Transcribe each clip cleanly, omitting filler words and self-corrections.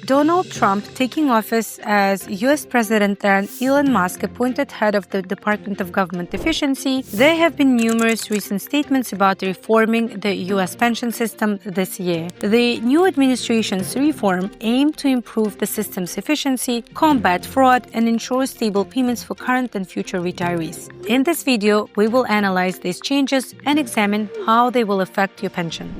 Donald Trump taking office as U.S. President and Elon Musk appointed head of the Department of Government Efficiency, there have been numerous recent statements about reforming the U.S. pension system this year. The new administration's reform aimed to improve the system's efficiency, combat fraud, and ensure stable payments for current and future retirees. In this video, we will analyze these changes and examine how they will affect your pension.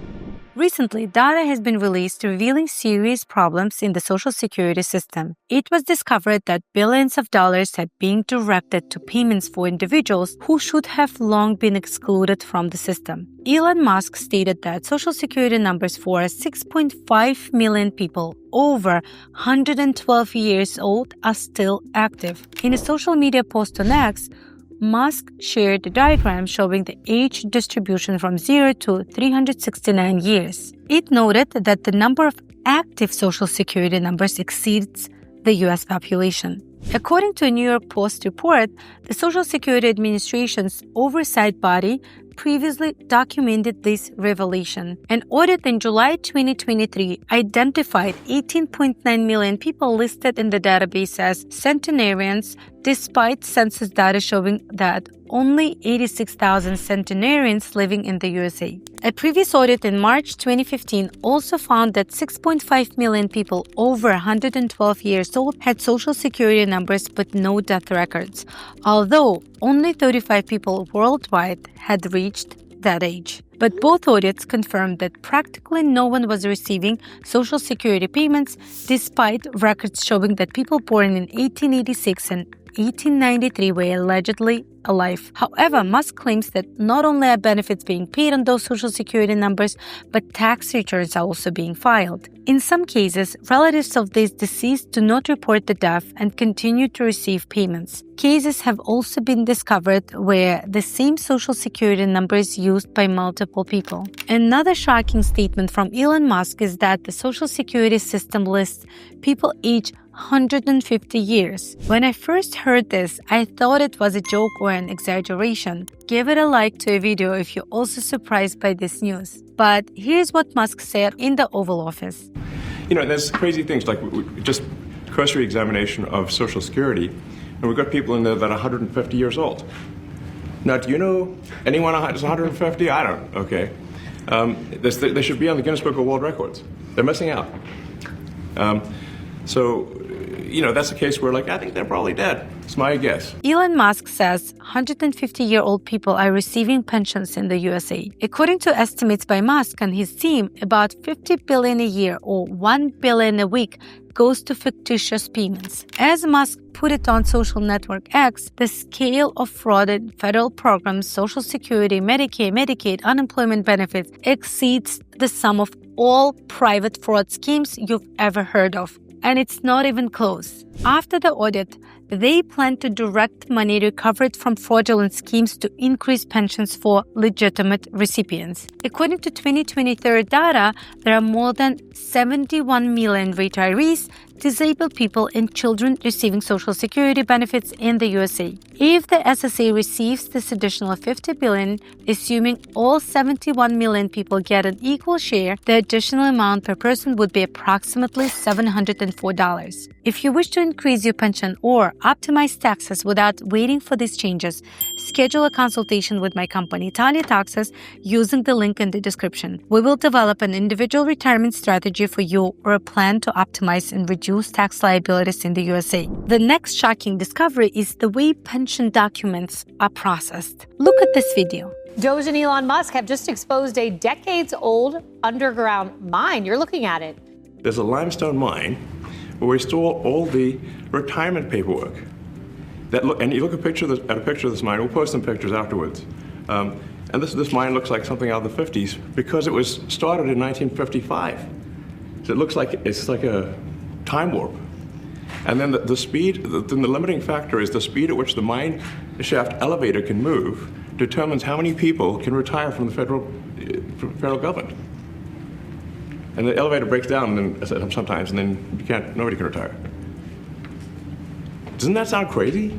Recently, data has been released revealing serious problems in the Social Security system. It was discovered that billions of dollars had been directed to payments for individuals who should have long been excluded from the system. Elon Musk stated that Social Security numbers for 6.5 million people over 112 years old are still active. In a social media post on X, Musk shared a diagram showing the age distribution from 0 to 369 years. It noted that the number of active Social Security numbers exceeds the U.S. population. According to a New York Post report, the Social Security Administration's oversight body previously documented this revelation. An audit in July 2023 identified 18.9 million people listed in the database as centenarians, despite census data showing that only 86,000 centenarians living in the USA. A previous audit in March 2015 also found that 6.5 million people over 112 years old had Social Security numbers but no death records, although only 35 people worldwide had reached that age. But both audits confirmed that practically no one was receiving Social Security payments, despite records showing that people born in 1886 and 1893 were allegedly alive. However, Musk claims that not only are benefits being paid on those Social Security numbers, but tax returns are also being filed. In some cases, relatives of these deceased do not report the death and continue to receive payments. Cases have also been discovered where the same Social Security number is used by multiple people. Another shocking statement from Elon Musk is that the Social Security system lists people aged 150 years. When I first heard this, I thought it was a joke or an exaggeration. Give it a like to a video if you're also surprised by this news. But here's what Musk said in the Oval Office. There's crazy things like just cursory examination of Social Security, and we've got people in there that are 150 years old. Now, do you know anyone who's 150? I don't. Okay. They should be on the Guinness Book of World Records. They're missing out. That's a case where, I think they're probably dead. It's my guess. Elon Musk says 150-year-old people are receiving pensions in the USA. According to estimates by Musk and his team, about $50 billion a year or $1 billion a week goes to fictitious payments. As Musk put it on social network X, the scale of fraud in federal programs, Social Security, Medicare, Medicaid, unemployment benefits exceeds the sum of all private fraud schemes you've ever heard of. And it's not even close. After the audit, they plan to direct money recovered from fraudulent schemes to increase pensions for legitimate recipients. According to 2023 data, there are more than 71 million retirees, disabled people, and children receiving Social Security benefits in the USA. If the SSA receives this additional $50 billion, assuming all 71 million people get an equal share, the additional amount per person would be approximately $704. If you wish to increase your pension or optimize taxes without waiting for these changes, schedule a consultation with my company, Tanya Taxes, using the link in the description. We will develop an individual retirement strategy for you or a plan to optimize and reduce tax liabilities in the USA. The next shocking discovery is the way pension documents are processed. Look at this video. Doge and Elon Musk have just exposed a decades-old underground mine. You're looking at it. There's a limestone mine where we store all the retirement paperwork. And you look at a picture of this mine. We'll post some pictures afterwards. And this mine looks like something out of the 50s because it was started in 1955. So it looks like it's like a time warp. And then the speed, the limiting factor is the speed at which the mine shaft elevator can move determines how many people can retire from the federal government. And the elevator breaks down sometimes, and then nobody can retire. Doesn't that sound crazy?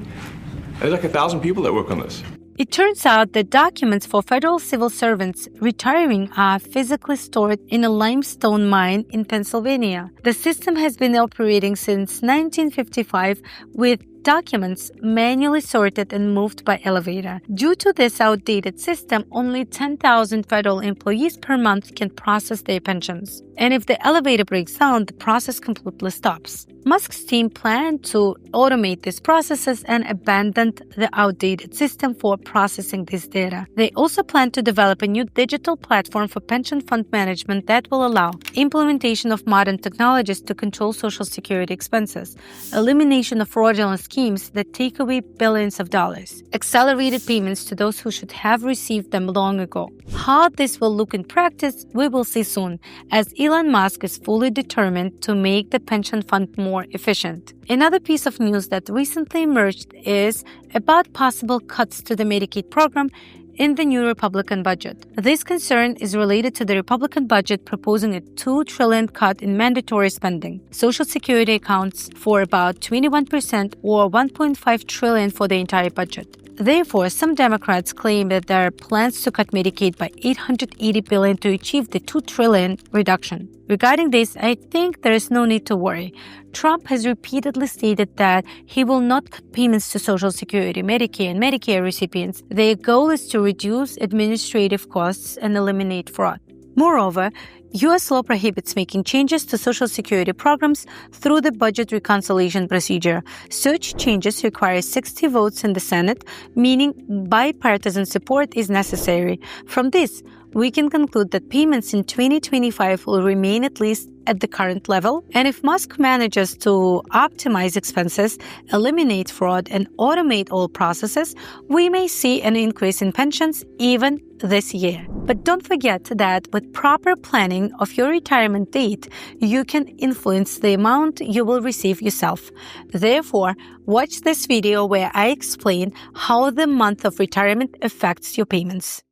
There's like 1,000 people that work on this. It turns out that documents for federal civil servants retiring are physically stored in a limestone mine in Pennsylvania. The system has been operating since 1955 with documents manually sorted and moved by elevator. Due to this outdated system, only 10,000 federal employees per month can process their pensions. And if the elevator breaks down, the process completely stops. Musk's team planned to automate these processes and abandoned the outdated system for processing this data. They also plan to develop a new digital platform for pension fund management that will allow implementation of modern technologies to control Social Security expenses, elimination of fraudulent schemes that take away billions of dollars, accelerated payments to those who should have received them long ago. How this will look in practice, we will see soon, as Elon Musk is fully determined to make the pension fund more efficient. Another piece of news that recently emerged is about possible cuts to the Medicaid program in the new Republican budget. This concern is related to the Republican budget proposing a $2 trillion cut in mandatory spending. Social Security accounts for about 21% or $1.5 trillion for the entire budget. Therefore, some Democrats claim that there are plans to cut Medicaid by $880 billion to achieve the $2 trillion reduction. Regarding this, I think there is no need to worry. Trump has repeatedly stated that he will not cut payments to Social Security, Medicare, and Medicare recipients. Their goal is to reduce administrative costs and eliminate fraud. Moreover, U.S. law prohibits making changes to Social Security programs through the budget reconciliation procedure. Such changes require 60 votes in the Senate, meaning bipartisan support is necessary. From this, we can conclude that payments in 2025 will remain at least at the current level. And if Musk manages to optimize expenses, eliminate fraud, and automate all processes, we may see an increase in pensions even this year. But don't forget that with proper planning of your retirement date, you can influence the amount you will receive yourself. Therefore, watch this video where I explain how the month of retirement affects your payments.